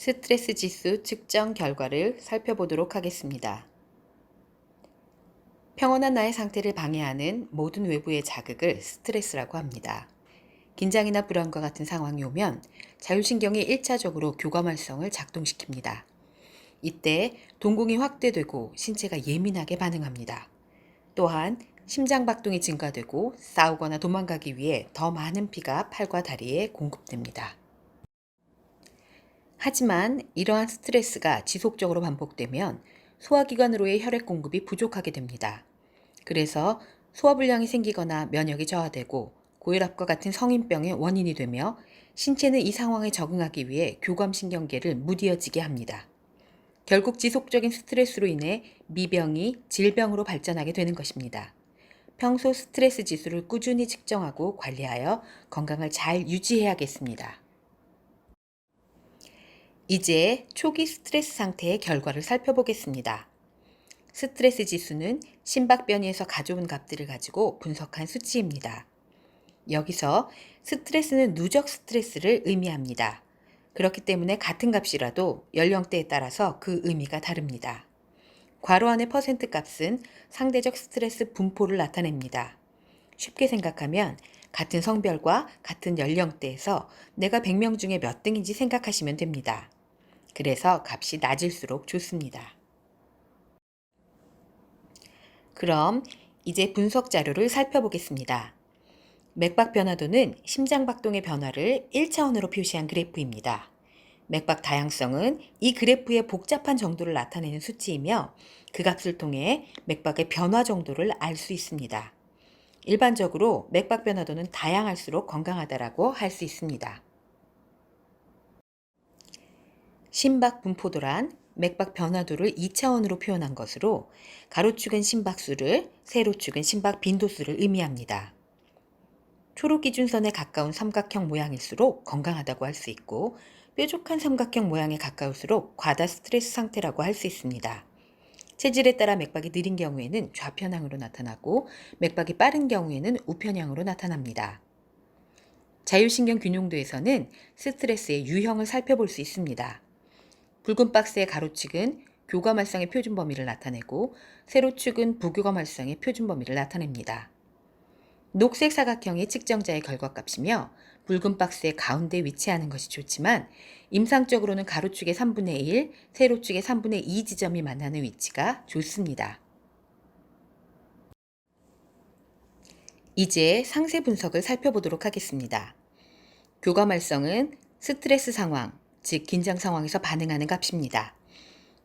스트레스 지수 측정 결과를 살펴보도록 하겠습니다. 평온한 나의 상태를 방해하는 모든 외부의 자극을 스트레스라고 합니다. 긴장이나 불안과 같은 상황이 오면 자율신경이 1차적으로 교감활성을 작동시킵니다. 이때 동공이 확대되고 신체가 예민하게 반응합니다. 또한 심장박동이 증가되고 싸우거나 도망가기 위해 더 많은 피가 팔과 다리에 공급됩니다. 하지만 이러한 스트레스가 지속적으로 반복되면 소화기관으로의 혈액 공급이 부족하게 됩니다. 그래서 소화불량이 생기거나 면역이 저하되고 고혈압과 같은 성인병의 원인이 되며 신체는 이 상황에 적응하기 위해 교감신경계를 무디어지게 합니다. 결국 지속적인 스트레스로 인해 미병이 질병으로 발전하게 되는 것입니다. 평소 스트레스 지수를 꾸준히 측정하고 관리하여 건강을 잘 유지해야겠습니다. 이제 초기 스트레스 상태의 결과를 살펴보겠습니다. 스트레스 지수는 심박 변이에서 가져온 값들을 가지고 분석한 수치입니다. 여기서 스트레스는 누적 스트레스를 의미합니다. 그렇기 때문에 같은 값이라도 연령대에 따라서 그 의미가 다릅니다. 괄호 안의 퍼센트 값은 상대적 스트레스 분포를 나타냅니다. 쉽게 생각하면 같은 성별과 같은 연령대에서 내가 100명 중에 몇 등인지 생각하시면 됩니다. 그래서 값이 낮을수록 좋습니다. 그럼 이제 분석 자료를 살펴보겠습니다. 맥박 변화도는 심장박동의 변화를 1차원으로 표시한 그래프입니다. 맥박 다양성은 이 그래프의 복잡한 정도를 나타내는 수치이며 그 값을 통해 맥박의 변화 정도를 알 수 있습니다. 일반적으로 맥박 변화도는 다양할수록 건강하다라고 할 수 있습니다. 심박 분포도란 맥박 변화도를 2차원으로 표현한 것으로 가로축은 심박수를, 세로축은 심박 빈도수를 의미합니다. 초록 기준선에 가까운 삼각형 모양일수록 건강하다고 할 수 있고 뾰족한 삼각형 모양에 가까울수록 과다 스트레스 상태라고 할 수 있습니다. 체질에 따라 맥박이 느린 경우에는 좌편향으로 나타나고 맥박이 빠른 경우에는 우편향으로 나타납니다. 자율신경 균형도에서는 스트레스의 유형을 살펴볼 수 있습니다. 붉은 박스의 가로축은 교감 활성의 표준 범위를 나타내고 세로축은 부교감 활성의 표준 범위를 나타냅니다. 녹색 사각형이 측정자의 결과값이며 붉은 박스의 가운데 위치하는 것이 좋지만 임상적으로는 가로축의 3분의 1, 세로축의 3분의 2 지점이 만나는 위치가 좋습니다. 이제 상세 분석을 살펴보도록 하겠습니다. 교감 활성은 스트레스 상황, 즉 긴장 상황에서 반응하는 값입니다.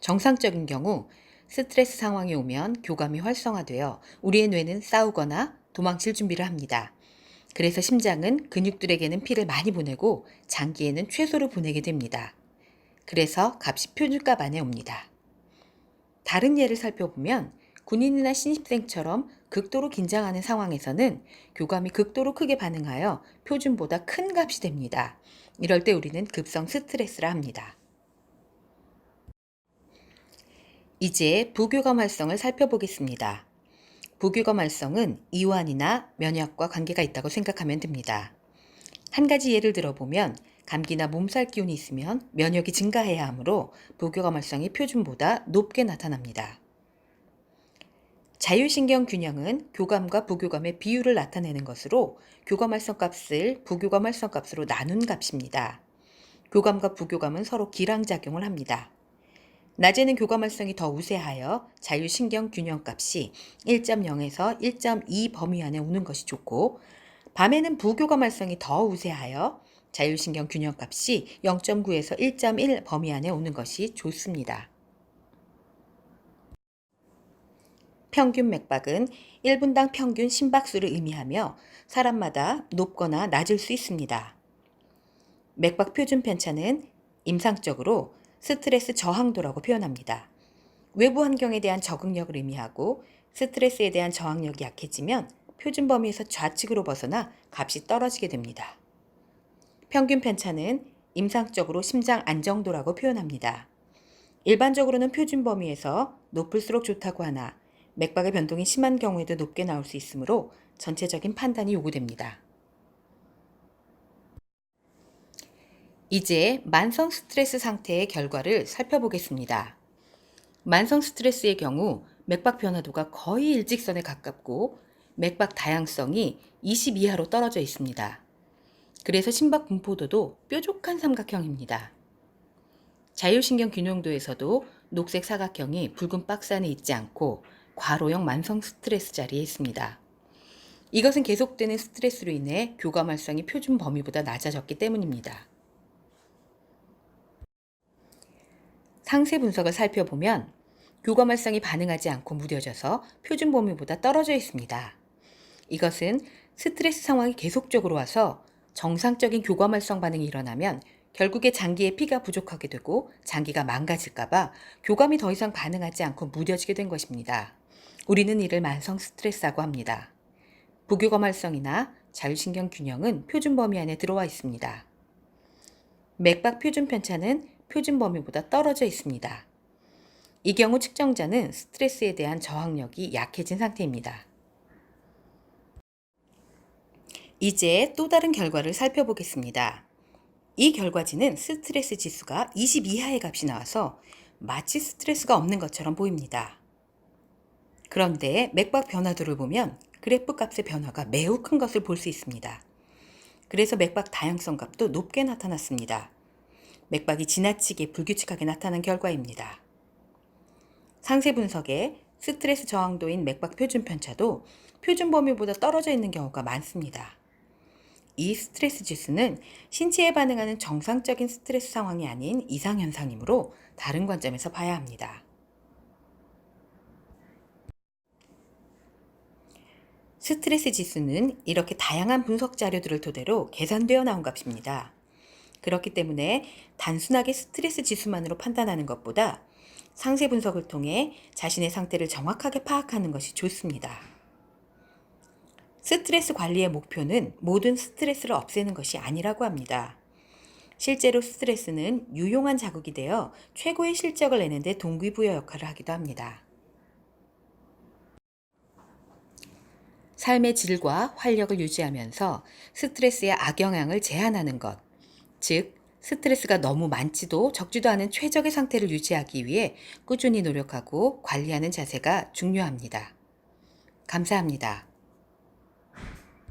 정상적인 경우 스트레스 상황이 오면 교감이 활성화되어 우리의 뇌는 싸우거나 도망칠 준비를 합니다. 그래서 심장은 근육들에게는 피를 많이 보내고 장기에는 최소로 보내게 됩니다. 그래서 값이 표준값 안에 옵니다. 다른 예를 살펴보면 군인이나 신입생처럼 극도로 긴장하는 상황에서는 교감이 극도로 크게 반응하여 표준보다 큰 값이 됩니다. 이럴 때 우리는 급성 스트레스라 합니다. 이제 부교감 활성을 살펴보겠습니다. 부교감 활성은 이완이나 면역과 관계가 있다고 생각하면 됩니다. 한 가지 예를 들어보면 감기나 몸살 기운이 있으면 면역이 증가해야 하므로 부교감 활성이 표준보다 높게 나타납니다. 자율신경 균형은 교감과 부교감의 비율을 나타내는 것으로 교감 활성 값을 부교감 활성 값으로 나눈 값입니다. 교감과 부교감은 서로 기량작용을 합니다. 낮에는 교감 활성이 더 우세하여 자율신경 균형 값이 1.0에서 1.2 범위 안에 오는 것이 좋고 밤에는 부교감 활성이 더 우세하여 자율신경 균형 값이 0.9에서 1.1 범위 안에 오는 것이 좋습니다. 평균 맥박은 1분당 평균 심박수를 의미하며 사람마다 높거나 낮을 수 있습니다. 맥박 표준 편차는 임상적으로 스트레스 저항도라고 표현합니다. 외부 환경에 대한 적응력을 의미하고 스트레스에 대한 저항력이 약해지면 표준 범위에서 좌측으로 벗어나 값이 떨어지게 됩니다. 평균 편차는 임상적으로 심장 안정도라고 표현합니다. 일반적으로는 표준 범위에서 높을수록 좋다고 하나 맥박의 변동이 심한 경우에도 높게 나올 수 있으므로 전체적인 판단이 요구됩니다. 이제 만성 스트레스 상태의 결과를 살펴보겠습니다. 만성 스트레스의 경우 맥박 변화도가 거의 일직선에 가깝고 맥박 다양성이 20 이하로 떨어져 있습니다. 그래서 심박 분포도도 뾰족한 삼각형입니다. 자율신경 균형도에서도 녹색 사각형이 붉은 박스 안에 있지 않고 괄호형 만성 스트레스 자리에 있습니다. 이것은 계속되는 스트레스로 인해 교감 활성이 표준 범위보다 낮아졌기 때문입니다. 상세 분석을 살펴보면 교감 활성이 반응하지 않고 무뎌져서 표준 범위보다 떨어져 있습니다. 이것은 스트레스 상황이 계속적으로 와서 정상적인 교감 활성 반응이 일어나면 결국에 장기에 피가 부족하게 되고 장기가 망가질까봐 교감이 더 이상 반응하지 않고 무뎌지게 된 것입니다. 우리는 이를 만성 스트레스라고 합니다. 부교감 활성이나 자율신경 균형은 표준 범위 안에 들어와 있습니다. 맥박 표준 편차는 표준 범위보다 떨어져 있습니다. 이 경우 측정자는 스트레스에 대한 저항력이 약해진 상태입니다. 이제 또 다른 결과를 살펴보겠습니다. 이 결과지는 스트레스 지수가 20 이하의 값이 나와서 마치 스트레스가 없는 것처럼 보입니다. 그런데 맥박 변화도를 보면 그래프 값의 변화가 매우 큰 것을 볼 수 있습니다. 그래서 맥박 다양성 값도 높게 나타났습니다. 맥박이 지나치게 불규칙하게 나타난 결과입니다. 상세 분석에 스트레스 저항도인 맥박 표준 편차도 표준 범위보다 떨어져 있는 경우가 많습니다. 이 스트레스 지수는 신체에 반응하는 정상적인 스트레스 상황이 아닌 이상현상이므로 다른 관점에서 봐야 합니다. 스트레스 지수는 이렇게 다양한 분석 자료들을 토대로 계산되어 나온 값입니다. 그렇기 때문에 단순하게 스트레스 지수만으로 판단하는 것보다 상세 분석을 통해 자신의 상태를 정확하게 파악하는 것이 좋습니다. 스트레스 관리의 목표는 모든 스트레스를 없애는 것이 아니라고 합니다. 실제로 스트레스는 유용한 자극이 되어 최고의 실적을 내는 데 동기부여 역할을 하기도 합니다. 삶의 질과 활력을 유지하면서 스트레스의 악영향을 제한하는 것, 즉 스트레스가 너무 많지도 적지도 않은 최적의 상태를 유지하기 위해 꾸준히 노력하고 관리하는 자세가 중요합니다. 감사합니다.